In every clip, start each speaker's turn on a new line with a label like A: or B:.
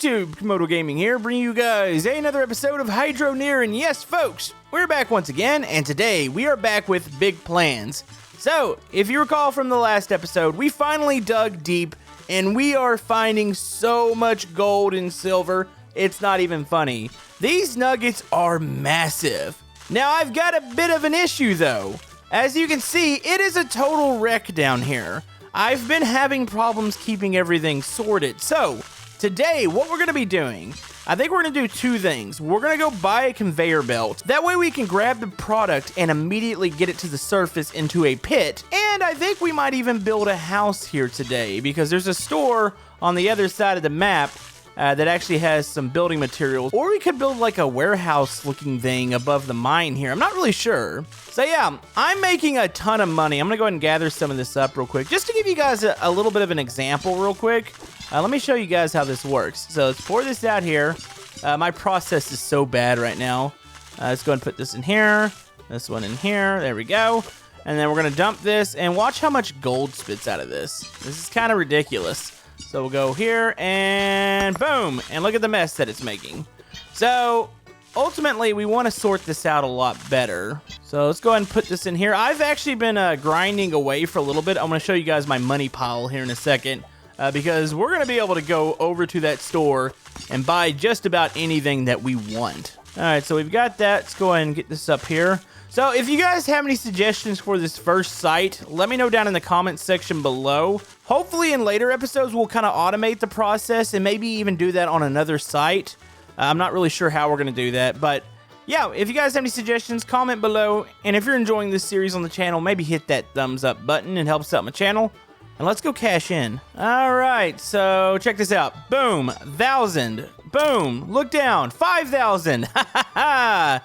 A: YouTube? Camodo Gaming here, bringing you guys another episode of Hydroneer, and yes, folks, we're back once again, and today we are back with big plans. So, if you recall from the last episode, we finally dug deep, and we are finding so much gold and silver, it's not even funny. These nuggets are massive. Now, I've got a bit of an issue, though. As you can see, it is a total wreck down here. I've been having problems keeping everything sorted, so today, what we're going to be doing, I think we're going to do two things. We're going to go buy a conveyor belt. That way we can grab the product and immediately get it to the surface into a pit. And I think we might even build a house here today because there's a store on the other side of the map that actually has some building materials. Or we could build like a warehouse looking thing above the mine here. I'm not really sure. So yeah, I'm making a ton of money. I'm going to go ahead and gather some of this up real quick just to give you guys a little bit of an example real quick. Let me show you guys how this works. So let's pour this out here. My process is so bad right now. Let's go ahead and put this in here. This one in here. There we go. And then we're going to dump this and watch how much gold spits out of this. This is kind of ridiculous. So we'll go here and boom. And look at the mess that it's making. So ultimately, we want to sort this out a lot better. So let's go ahead and put this in here. I've actually been grinding away for a little bit. I'm going to show you guys my money pile here in a second. Because we're going to be able to go over to that store and buy just about anything that we want. All right, so we've got that. Let's go ahead and get this up here. So if you guys have any suggestions for this first site, let me know down in the comments section below. Hopefully in later episodes, we'll kind of automate the process and maybe even do that on another site. I'm not really sure how we're going to do that, but yeah, if you guys have any suggestions, comment below. And if you're enjoying this series on the channel, maybe hit that thumbs up button. It helps out my channel. And let's go cash in. All right, so check this out. Boom, 1,000. Boom, look down, 5,000. Ha ha ha.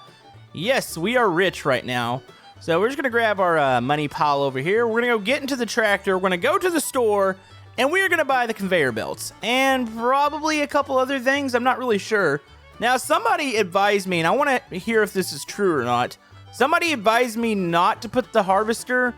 A: Yes, we are rich right now. So we're just gonna grab our money pile over here. We're gonna go get into the tractor. We're gonna go to the store, and we're gonna buy the conveyor belts and probably a couple other things. I'm not really sure. Now, somebody advised me, and I want to hear if this is true or not. Somebody advised me not to put the harvester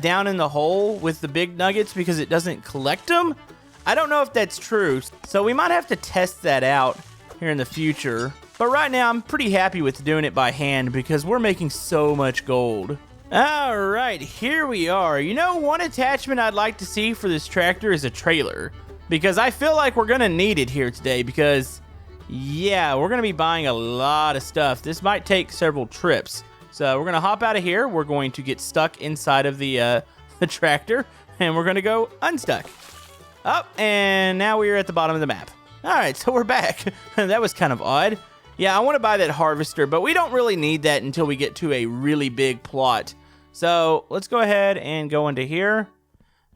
A: down in the hole with the big nuggets because it doesn't collect them. I don't know if that's true, so we might have to test that out here in the future. But right now, I'm pretty happy with doing it by hand because we're making so much gold. All right, here we are. You know, one attachment I'd like to see for this tractor is a trailer because I feel like we're gonna need it here today because, yeah, we're gonna be buying a lot of stuff. This might take several trips. So we're going to hop out of here. We're going to get stuck inside of the tractor, and we're going to go unstuck. Up, and now we are at the bottom of the map. All right, so we're back. That was kind of odd. Yeah, I want to buy that harvester, but we don't really need that until we get to a really big plot. So let's go ahead and go into here.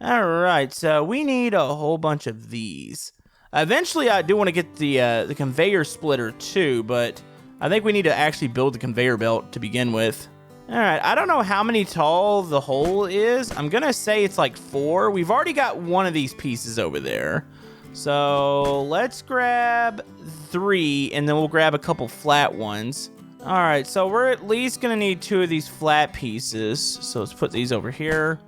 A: All right, so we need a whole bunch of these. Eventually, I do want to get the conveyor splitter too, but I think we need to actually build the conveyor belt to begin with. All right, I don't know how many tall the hole is. I'm going to say it's like 4. We've already got one of these pieces over there. So let's grab 3, and then we'll grab a couple flat ones. All right, so we're at least going to need 2 of these flat pieces. So let's put these over here.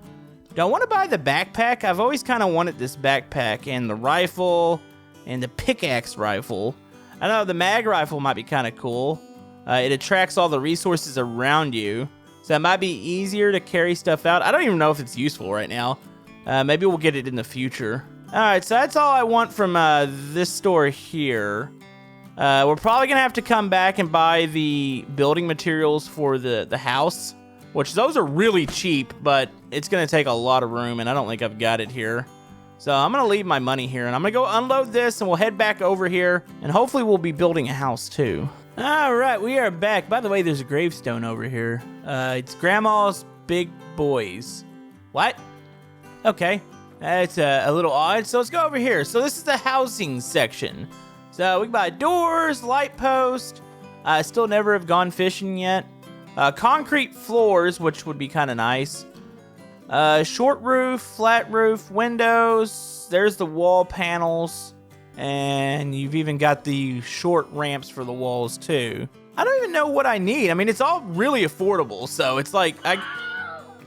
A: Do I want to buy the backpack? I've always kind of wanted this backpack and the rifle and the pickaxe rifle. I know the mag rifle might be kind of cool. It attracts all the resources around you. So it might be easier to carry stuff out. I don't even know if it's useful right now. Maybe we'll get it in the future. All right, so that's all I want from this store here. We're probably going to have to come back and buy the building materials for the house. Which those are really cheap, but it's going to take a lot of room. And I don't think I've got it here. So I'm going to leave my money here, and I'm going to go unload this, and we'll head back over here, and hopefully we'll be building a house, too. All right, we are back. By the way, there's a gravestone over here. It's Grandma's Big Boys. What? Okay, that's a little odd, so let's go over here. So this is the housing section. So we can buy doors, light post. I still never have gone fishing yet. Concrete floors, which would be kind of nice. Short roof, flat roof, windows. There's the wall panels. And you've even got the short ramps for the walls, too. I don't even know what I need. I mean, it's all really affordable. So it's like,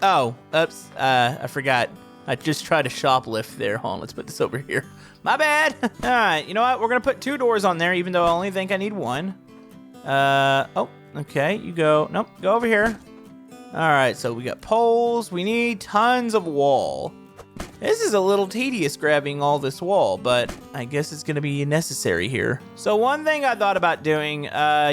A: oh, oops, I forgot. I just tried to shoplift there. Hold on, let's put this over here. My bad. All right, you know what? We're going to put 2 doors on there, even though I only think I need 1. Oh, okay. You go. Nope, go over here. All right, so we got poles. We need tons of wall. This is a little tedious grabbing all this wall, but I guess it's going to be necessary here. So one thing I thought about doing,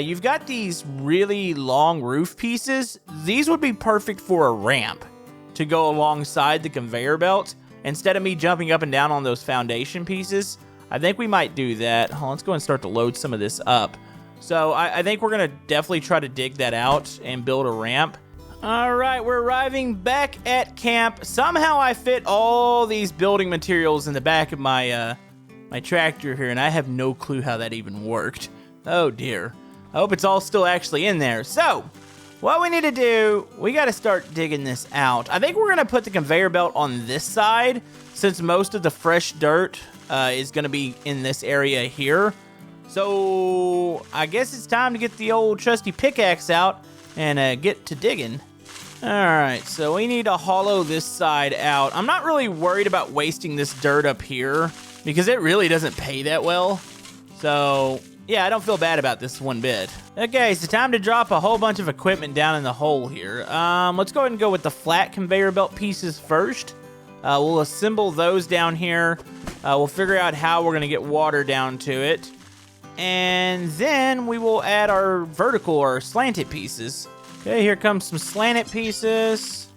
A: you've got these really long roof pieces. These would be perfect for a ramp to go alongside the conveyor belt. Instead of me jumping up and down on those foundation pieces, I think we might do that. Hold on, let's go and start to load some of this up. So I think we're going to definitely try to dig that out and build a ramp. All right, we're arriving back at camp. Somehow I fit all these building materials in the back of my my tractor here, and I have no clue how that even worked. Oh dear. I hope it's all still actually in there. So, what we need to do, we got to start digging this out. I think we're going to put the conveyor belt on this side, since most of the fresh dirt is going to be in this area here. So, I guess it's time to get the old trusty pickaxe out and get to digging. Alright, so we need to hollow this side out. I'm not really worried about wasting this dirt up here, because it really doesn't pay that well. So, yeah, I don't feel bad about this one bit. Okay, so time to drop a whole bunch of equipment down in the hole here. Let's go ahead and go with the flat conveyor belt pieces first. We'll assemble those down here. We'll figure out how we're going to get water down to it. And then we will add our vertical or slanted pieces. Okay, here comes some slanted pieces.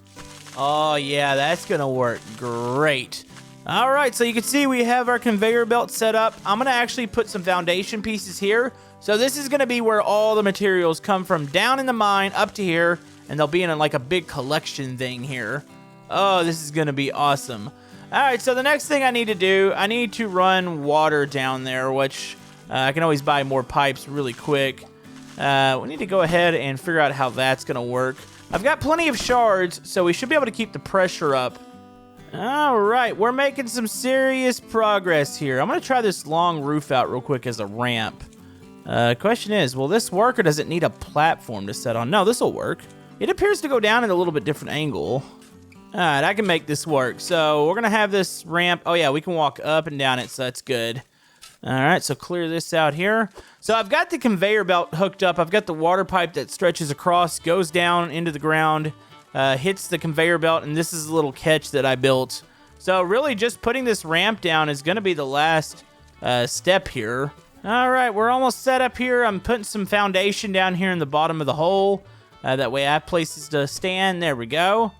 A: Oh, yeah, that's going to work great. All right, so you can see we have our conveyor belt set up. I'm going to actually put some foundation pieces here. So this is going to be where all the materials come from down in the mine up to here, and they'll be in like a big collection thing here. Oh, this is going to be awesome. All right, so the next thing I need to do, I need to run water down there, which I can always buy more pipes really quick. We need to go ahead and figure out how that's going to work. I've got plenty of shards, so we should be able to keep the pressure up. All right, we're making some serious progress here. I'm going to try this long roof out real quick as a ramp. Question is, will this work or does it need a platform to set on? No, this will work. It appears to go down at a little bit different angle. All right, I can make this work. So we're going to have this ramp. Oh, yeah, we can walk up and down it, so that's good. All right, so clear this out here. So I've got the conveyor belt hooked up. I've got the water pipe that stretches across, goes down into the ground, hits the conveyor belt, and this is a little catch that I built. So really just putting this ramp down is going to be the last step here. All right, we're almost set up here. I'm putting some foundation down here in the bottom of the hole. That way I have places to stand. There we go.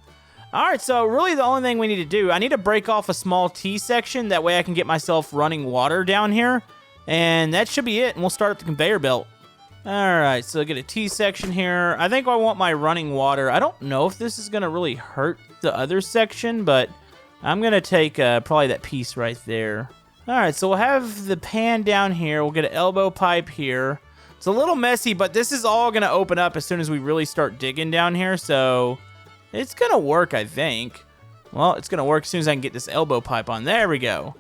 A: All right, so really the only thing we need to do, I need to break off a small T-section. That way I can get myself running water down here. And that should be it, and we'll start at the conveyor belt. All right, so get a T-section here. I think I want my running water. I don't know if this is going to really hurt the other section, but I'm going to take probably that piece right there. All right, so we'll have the pan down here. We'll get an elbow pipe here. It's a little messy, but this is all going to open up as soon as we really start digging down here, so it's going to work, I think. Well, it's going to work as soon as I can get this elbow pipe on. There we go.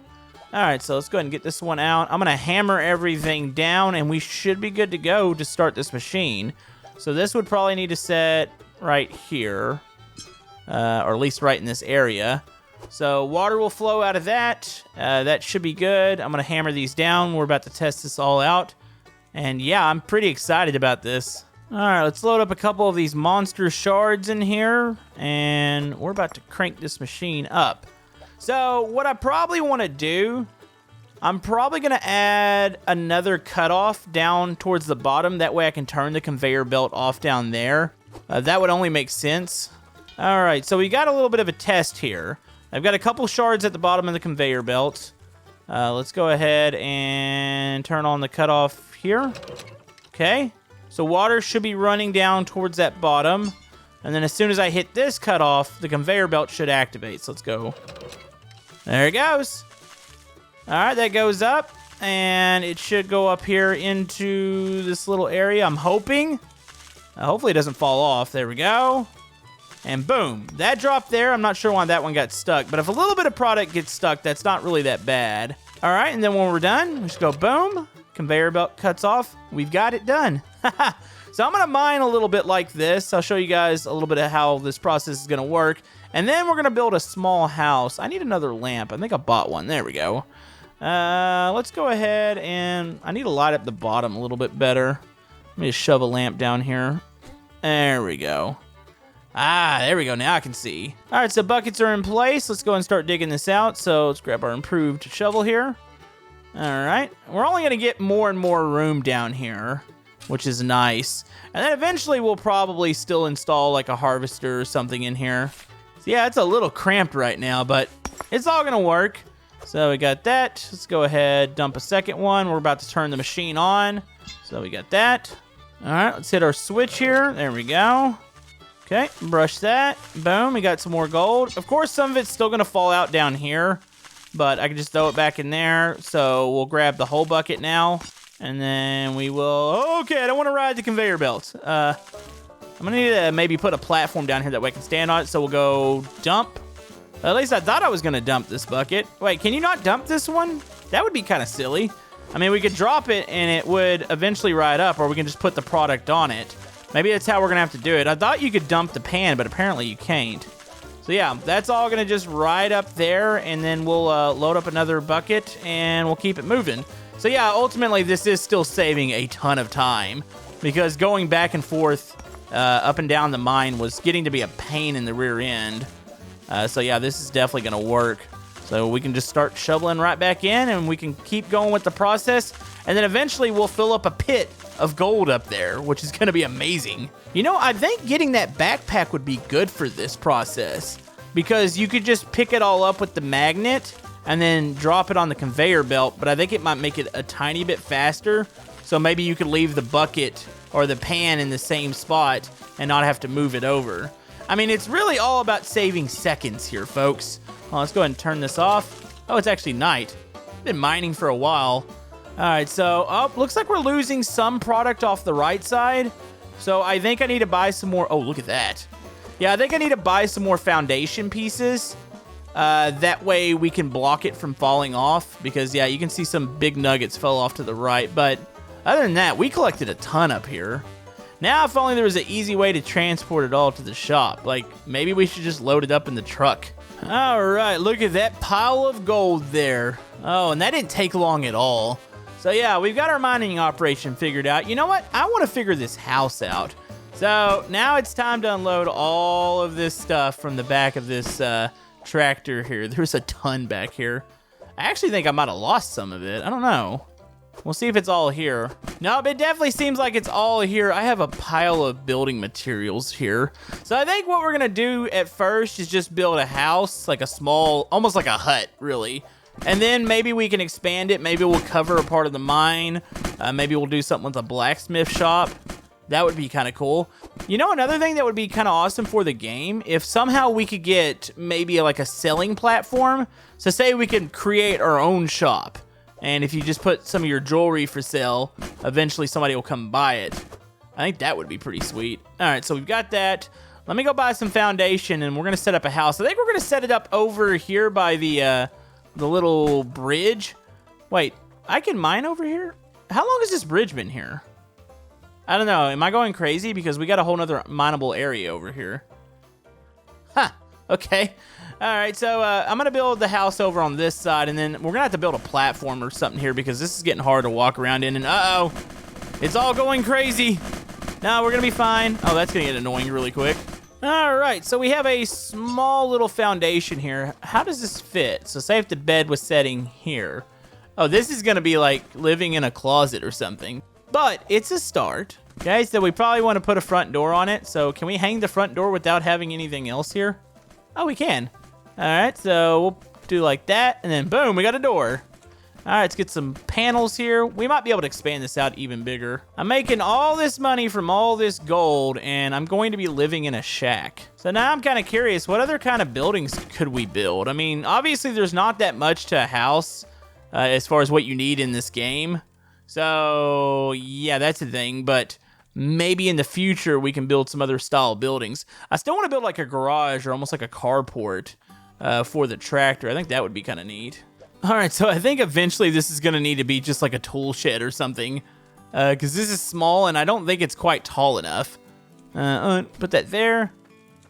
A: All right, so let's go ahead and get this one out. I'm going to hammer everything down, and we should be good to go to start this machine. So this would probably need to set right here, or at least right in this area. So water will flow out of that. That should be good. I'm going to hammer these down. We're about to test this all out. And yeah, I'm pretty excited about this. All right, let's load up a couple of these monster shards in here. And we're about to crank this machine up. So what I probably want to do, I'm probably going to add another cutoff down towards the bottom. That way I can turn the conveyor belt off down there. That would only make sense. All right, so we got a little bit of a test here. I've got a couple shards at the bottom of the conveyor belt. Let's go ahead and turn on the cutoff here. Okay, so water should be running down towards that bottom. And then as soon as I hit this cutoff, the conveyor belt should activate. So let's go. There it goes. All right, that goes up. And it should go up here into this little area, I'm hoping. Hopefully it doesn't fall off. There we go. And boom, that dropped there. I'm not sure why that one got stuck, but if a little bit of product gets stuck, that's not really that bad. All right, and then when we're done, we just go boom, conveyor belt cuts off. We've got it done. So I'm gonna mine a little bit like this. I'll show you guys a little bit of how this process is gonna work. And then we're gonna build a small house. I need another lamp. I think I bought one. There we go. Let's go ahead and I need to light up the bottom a little bit better. Let me just shove a lamp down here. There we go. Ah, there we go. Now I can see. All right, so buckets are in place. Let's go and start digging this out. So let's grab our improved shovel here. All right. We're only going to get more and more room down here, which is nice. And then eventually we'll probably still install like a harvester or something in here. So yeah, it's a little cramped right now, but it's all going to work. So we got that. Let's go ahead, dump a second one. We're about to turn the machine on. So we got that. All right, let's hit our switch here. There we go. Okay, brush that. Boom, we got some more gold. Of course, some of it's still going to fall out down here, but I can just throw it back in there. So we'll grab the whole bucket now, and then we will... Okay, I don't want to ride the conveyor belt. I'm going to need to maybe put a platform down here that way I can stand on it. So we'll go dump. At least I thought I was going to dump this bucket. Wait, can you not dump this one? That would be kind of silly. I mean, we could drop it, and it would eventually ride up, or we can just put the product on it. Maybe that's how we're going to have to do it. I thought you could dump the pan, but apparently you can't. So yeah, that's all going to just ride up there, and then we'll load up another bucket, and we'll keep it moving. So yeah, ultimately, this is still saving a ton of time, because going back and forth up and down the mine was getting to be a pain in the rear end. So yeah, this is definitely going to work. So we can just start shoveling right back in, and we can keep going with the process. And then eventually we'll fill up a pit of gold up there, which is going to be amazing. You know, I think getting that backpack would be good for this process, because you could just pick it all up with the magnet and then drop it on the conveyor belt. But I think it might make it a tiny bit faster. So maybe you could leave the bucket or the pan in the same spot and not have to move it over. I mean, it's really all about saving seconds here, folks. Well, let's go ahead and turn this off. Oh, it's actually night. Been mining for a while. All right, so, looks like we're losing some product off the right side. So I think I need to buy some more. Oh, look at that. Yeah, I think I need to buy some more foundation pieces. That way we can block it from falling off. Because, yeah, you can see some big nuggets fell off to the right. But other than that, we collected a ton up here. Now, if only there was an easy way to transport it all to the shop. Like, maybe we should just load it up in the truck. All right, look at that pile of gold there. Oh, and that didn't take long at all. So yeah, we've got our mining operation figured out. You know what? I want to figure this house out. So now it's time to unload all of this stuff from the back of this tractor here. There's a ton back here. I actually think I might have lost some of it. I don't know. We'll see if it's all here. Nope, it definitely seems like it's all here. I have a pile of building materials here. So I think what we're going to do at first is just build a house, like a small, almost like a hut, really. And then maybe we can expand it. Maybe we'll cover a part of the mine. Maybe we'll do something with a blacksmith shop. That would be kind of cool. You know, another thing that would be kind of awesome for the game, if somehow we could get maybe like a selling platform. So say we could create our own shop. And if you just put some of your jewelry for sale, eventually somebody will come buy it. I think that would be pretty sweet. All right, so we've got that. Let me go buy some foundation, and we're going to set up a house. I think we're going to set it up over here by the little bridge. Wait, I can mine over here? How long has this bridge been here? I don't know. Am I going crazy? Because we got a whole nother mineable area over here. Huh. Okay. All right, so I'm going to build the house over on this side, and then we're going to have to build a platform or something here because this is getting hard to walk around in, and uh-oh, it's all going crazy. No, we're going to be fine. Oh, that's going to get annoying really quick. All right, so we have a small little foundation here. How does this fit? So say if the bed was setting here. Oh, this is going to be like living in a closet or something, but it's a start. Okay, so we probably want to put a front door on it. So can we hang the front door without having anything else here? Oh, we can. All right, so we'll do like that, and then boom, we got a door. All right, let's get some panels here. We might be able to expand this out even bigger. I'm making all this money from all this gold, and I'm going to be living in a shack. So now I'm kind of curious, what other kind of buildings could we build? I mean, obviously there's not that much to a house as far as what you need in this game. So yeah, that's the thing, but maybe in the future we can build some other style buildings. I still want to build like a garage or almost like a carport for the tractor. I think that would be kind of neat. All right, so I think eventually this is going to need to be just like a tool shed or something. because this is small and I don't think it's quite tall enough. Put that there.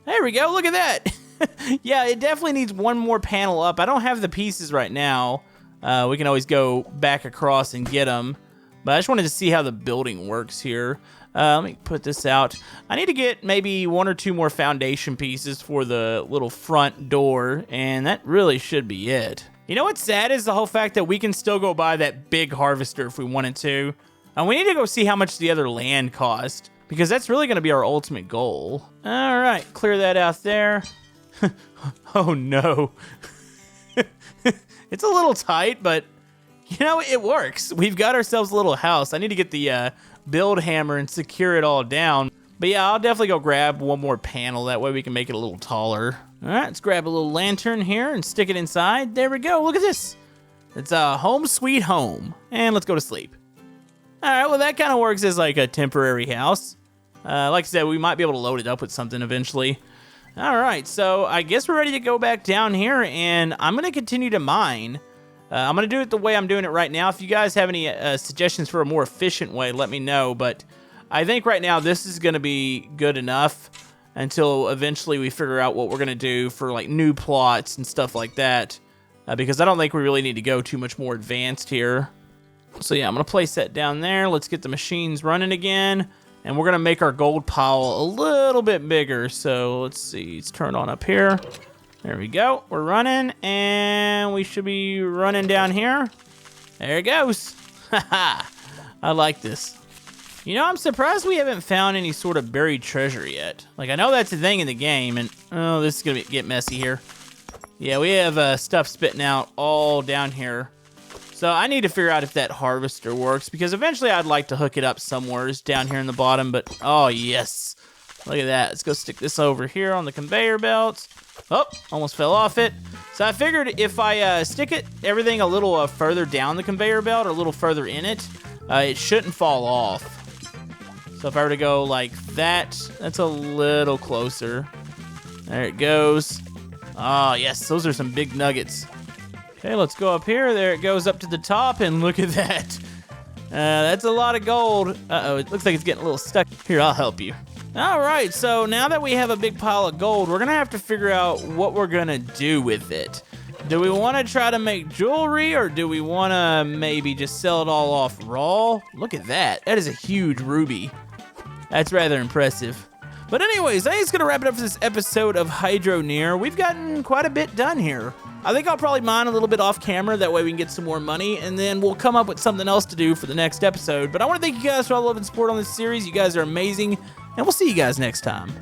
A: There we go, look at that. Yeah, it definitely needs one more panel up. I don't have the pieces right now. We can always go back across and get them. But I just wanted to see how the building works here. Let me put this out. I need to get maybe 1 or 2 more foundation pieces for the little front door, and that really should be it. You know what's sad is the whole fact that we can still go buy that big harvester if we wanted to. And we need to go see how much the other land cost, because that's really going to be our ultimate goal. All right, clear that out there. Oh no. It's a little tight, but you know, it works. We've got ourselves a little house. I need to get the build hammer and secure it all down. But yeah, I'll definitely go grab one more panel. That way we can make it a little taller. All right, let's grab a little lantern here and stick it inside. There we go. Look at this. It's a home sweet home. And let's go to sleep. All right, well, that kind of works as like a temporary house. Like I said, we might be able to load it up with something eventually. All right, so I guess we're ready to go back down here, and I'm going to continue to mine. I'm going to do it the way I'm doing it right now. If you guys have any suggestions for a more efficient way, let me know. But I think right now this is going to be good enough until eventually we figure out what we're going to do for like new plots and stuff like that. Because I don't think we really need to go too much more advanced here. So yeah, I'm going to place that down there. Let's get the machines running again. And we're going to make our gold pile a little bit bigger. So let's see, it's turned on up here. There we go. We're running, and we should be running down here. There it goes. Haha. I like this. You know, I'm surprised we haven't found any sort of buried treasure yet. Like, I know that's a thing in the game, and oh, this is going to get messy here. Yeah, we have stuff spitting out all down here. So I need to figure out if that harvester works, because eventually I'd like to hook it up somewhere down here in the bottom, but oh yes. Look at that. Let's go stick this over here on the conveyor belt. Oh, almost fell off it. So I figured if I stick everything a little further down the conveyor belt or a little further in it, it shouldn't fall off. So if I were to go like that, that's a little closer. There it goes. Oh yes, those are some big nuggets. Okay, let's go up here. There it goes up to the top, and look at that. That's a lot of gold. Uh-oh, it looks like it's getting a little stuck. Here, I'll help you. All right, so now that we have a big pile of gold, we're going to have to figure out what we're going to do with it. Do we want to try to make jewelry, or do we want to maybe just sell it all off raw? Look at that. That is a huge ruby. That's rather impressive. But anyways, I think it's going to wrap it up for this episode of Hydroneer. We've gotten quite a bit done here. I think I'll probably mine a little bit off camera, that way we can get some more money, and then we'll come up with something else to do for the next episode. But I want to thank you guys for all the love and support on this series. You guys are amazing, and we'll see you guys next time.